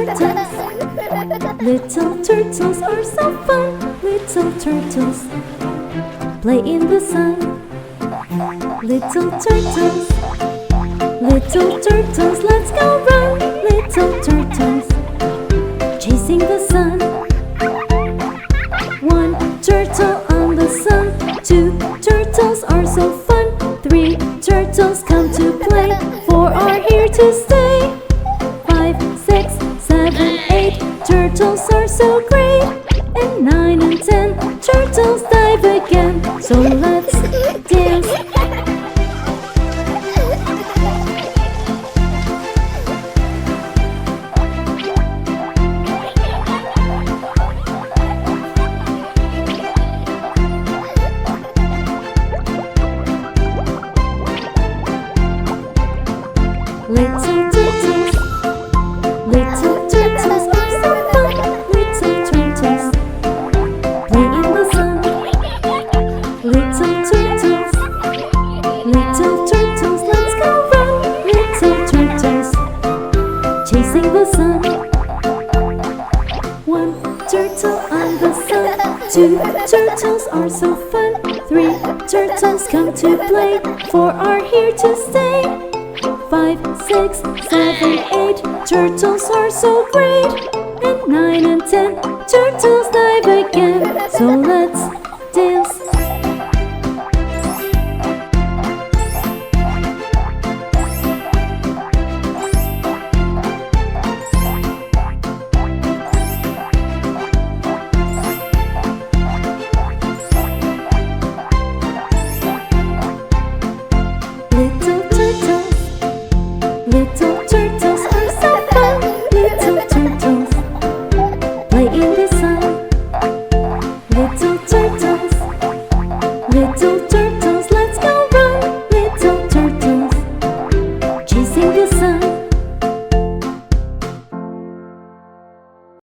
turtles. Little turtles are so fun. Little turtles play in the sun. Little turtles, let's go run. Little turtles chasing the sun. One turtle on the sun. Two turtles are so fun. Three turtles come to play. Four are here to stay. 5, 6, 7, 8 turtles are so great. And 9 and 10 turtles dive again. So let's dance. Little turtles are so fun. Little turtles play in the sun. Little turtles, let's go run. Little turtles chasing the sun. One turtle on the sun. Two turtles are so fun. Three turtles come to play. Four are here to stay. 5, 6, 7, 8 turtles are so great. And 9 and 10 turtles dive again. So let's